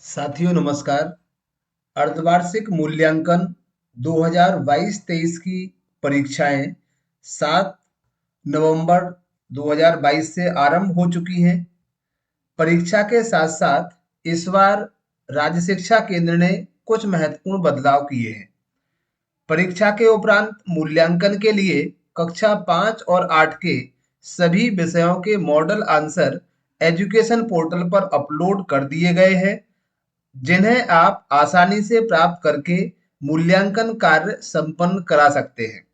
साथियों नमस्कार। अर्धवार्षिक मूल्यांकन 2022-23 की परीक्षाएं 7 नवंबर 2022 से आरंभ हो चुकी हैं। परीक्षा के साथ साथ इस बार राज्य शिक्षा केंद्र ने कुछ महत्वपूर्ण बदलाव किए हैं। परीक्षा के उपरांत मूल्यांकन के लिए कक्षा 5 और 8 के सभी विषयों के मॉडल आंसर एजुकेशन पोर्टल पर अपलोड कर दिए गए हैं, जिन्हें आप आसानी से प्राप्त करके मूल्यांकन कार्य संपन्न करा सकते हैं।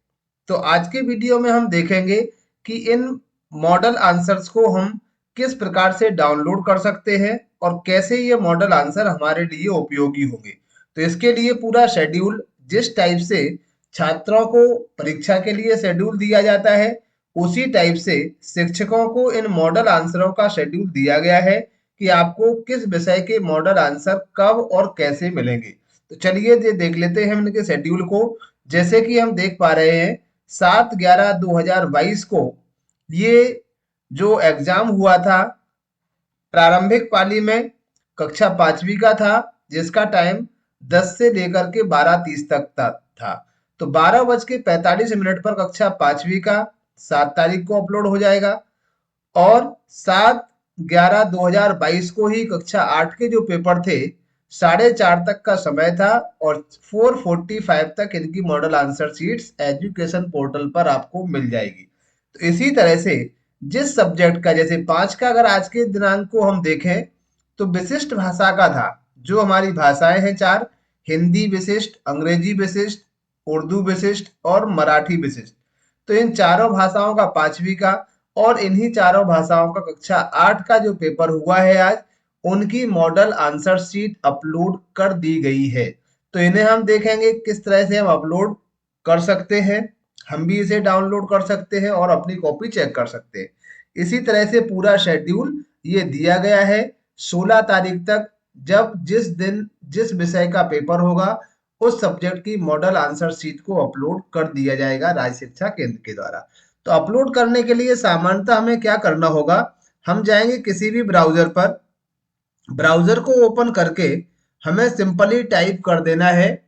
तो आज के वीडियो में हम देखेंगे कि इन मॉडल आंसर्स को हम किस प्रकार से डाउनलोड कर सकते हैं और कैसे ये मॉडल आंसर हमारे लिए उपयोगी होंगे। तो इसके लिए पूरा शेड्यूल, जिस टाइप से छात्रों को परीक्षा के लिए शेड्यूल दिया जाता है, उसी टाइप से शिक्षकों को इन मॉडल आंसरों का शेड्यूल दिया गया है कि आपको किस विषय के मॉडल आंसर कब और कैसे मिलेंगे। तो चलिए ये देख लेते हैं हम इनके शेड्यूल को। जैसे कि हम देख पा रहे हैं 7/11/2022 को ये जो एग्जाम हुआ था प्रारंभिक पाली में कक्षा 5वीं का था, जिसका टाइम 10 से लेकर के 12:30 तक था। तो 12:45 पर कक्षा 5वीं का 7 तारीख को अपलोड हो जाएगा और 7/11/2022 को ही कक्षा 8 के जो पेपर थे 4:30 तक का समय था और 4:45 तक इनकी model answer sheets education portal पर आपको मिल जाएगी। तो इसी तरह से जिस सब्जेक्ट का, जैसे 5 का अगर आज के दिनांक को हम देखें तो विशिष्ट भाषा का था। जो हमारी भाषाएं हैं 4, हिंदी विशिष्ट, अंग्रेजी विशिष्ट, उर्दू विशिष्ट और मराठी विशिष्ट। तो इन चारों भाषाओं का 5वीं का और इन्हीं चारों भाषाओं का कक्षा 8 का जो पेपर हुआ है आज, उनकी मॉडल आंसर शीट अपलोड कर दी गई है। तो इन्हें हम देखेंगे किस तरह से हम अपलोड कर सकते हैं। हम भी इसे डाउनलोड कर सकते हैं और अपनी कॉपी चेक कर सकते हैं। इसी तरह से पूरा शेड्यूल ये दिया गया है 16 तारीख तक, जब जिस दिन जिस विषय का पेपर होगा उस सब्जेक्ट की मॉडल आंसर शीट को अपलोड कर दिया जाएगा राज्य शिक्षा केंद्र के द्वारा। तो अपलोड करने के लिए सामान्यतः हमें क्या करना होगा, हम जाएंगे किसी भी ब्राउजर पर, ब्राउजर को ओपन करके हमें सिंपली टाइप कर देना है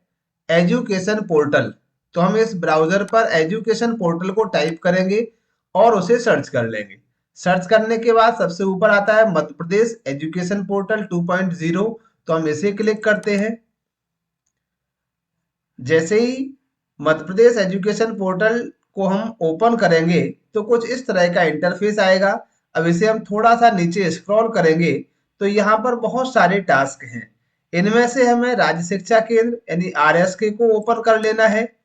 एजुकेशन पोर्टल। तो हम इस ब्राउजर पर एजुकेशन पोर्टल को टाइप करेंगे और उसे सर्च कर लेंगे। सर्च करने के बाद सबसे ऊपर आता है मध्य प्रदेश एजुकेशन पोर्टल 2.0, तो हम इसे क्लिक करते हैं। जैसे ही मध्य प्रदेश एजुकेशन पोर्टल को हम ओपन करेंगे तो कुछ इस तरह का इंटरफेस आएगा। अब इसे हम थोड़ा सा नीचे स्क्रॉल करेंगे तो यहाँ पर बहुत सारे टास्क हैं। इनमें से हमें राज्य शिक्षा केंद्र यानी आरएसके को ओपन कर लेना है।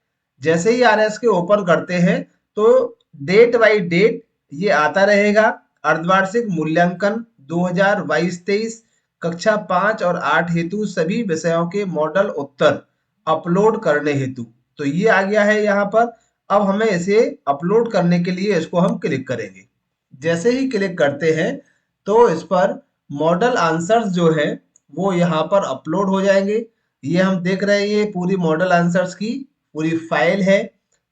जैसे ही आरएसके ओपन करते हैं तो डेट बाई डेट ये आता रहेगा। अर्धवार्षिक मूल्यांकन 2022-23 कक्षा 5 और 8 हेतु सभी विषयों के मॉडल उत्तर अपलोड करने हेतु, तो ये आ गया है यहाँ पर। अब हमें इसे अपलोड करने के लिए इसको हम क्लिक करेंगे। जैसे ही क्लिक करते हैं तो इस पर मॉडल आंसर्स जो है वो यहाँ पर अपलोड हो जाएंगे। ये हम देख रहे हैं, ये पूरी मॉडल आंसर्स की पूरी फाइल है।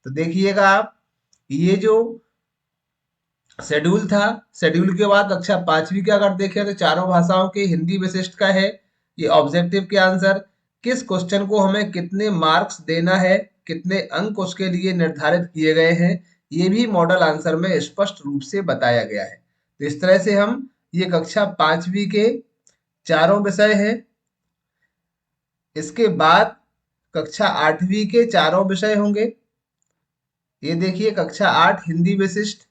तो देखिएगा आप, ये जो शेड्यूल था, शेड्यूल के बाद कक्षा 5वीं के अगर देखें तो चारों भाषाओं के हिंदी विशिष्ट का है। ये ऑब्जेक्टिव के आंसर, किस क्वेश्चन को हमें कितने मार्क्स देना है, कितने अंक उसके लिए निर्धारित किए गए हैं, ये भी मॉडल आंसर में स्पष्ट रूप से बताया गया है। तो इस तरह से हम, ये कक्षा 5वीं के चारों विषय हैं। इसके बाद कक्षा 8वीं के चारों विषय होंगे। ये देखिए कक्षा 8 हिंदी विशिष्ट,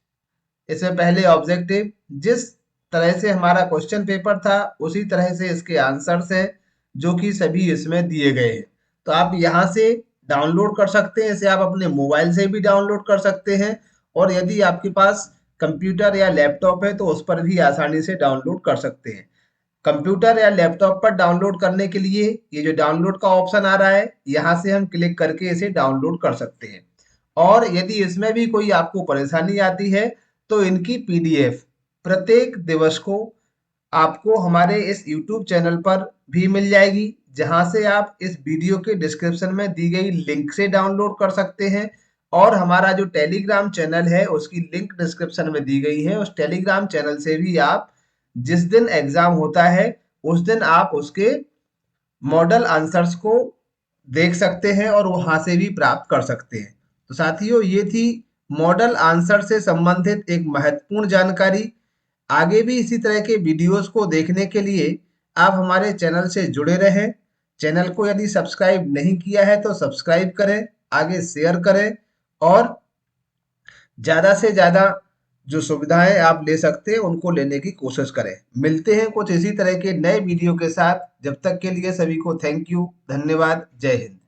इसमें पहले ऑब्जेक्टिव, जिस तरह से हमारा क्वेश्चन पेपर था उसी तरह से इसके आंसर्स हैं जो कि सभी इसमें दिए गए हैं। तो आप यहाँ से डाउनलोड कर सकते हैं, इसे आप अपने मोबाइल से भी डाउनलोड कर सकते हैं और यदि आपके पास कंप्यूटर या लैपटॉप है तो उस पर भी आसानी से डाउनलोड कर सकते हैं। कंप्यूटर या लैपटॉप पर डाउनलोड करने के लिए ये जो डाउनलोड का ऑप्शन आ रहा है, यहाँ से हम क्लिक करके इसे डाउनलोड कर सकते हैं। और यदि इसमें भी कोई आपको परेशानी आती है तो इनकी पीडीएफ प्रत्येक दिवस को आपको हमारे इस YouTube चैनल पर भी मिल जाएगी, जहां से आप इस वीडियो के डिस्क्रिप्शन में दी गई लिंक से डाउनलोड कर सकते हैं। और हमारा जो टेलीग्राम चैनल है उसकी लिंक डिस्क्रिप्शन में दी गई है, उस टेलीग्राम चैनल से भी आप जिस दिन एग्जाम होता है उस दिन आप उसके मॉडल आंसर्स को देख सकते हैं और वहां से भी प्राप्त कर सकते हैं। तो साथियों, ये थी मॉडल आंसर से संबंधित एक महत्वपूर्ण जानकारी। आगे भी इसी तरह के वीडियोस को देखने के लिए आप हमारे चैनल से जुड़े रहें। चैनल को यदि सब्सक्राइब नहीं किया है तो सब्सक्राइब करें, आगे शेयर करें और ज़्यादा से ज़्यादा जो सुविधाएं आप ले सकते हैं उनको लेने की कोशिश करें। मिलते हैं कुछ इसी तरह के नए वीडियो के साथ। जब तक के लिए सभी को थैंक यू, धन्यवाद, जय हिंद।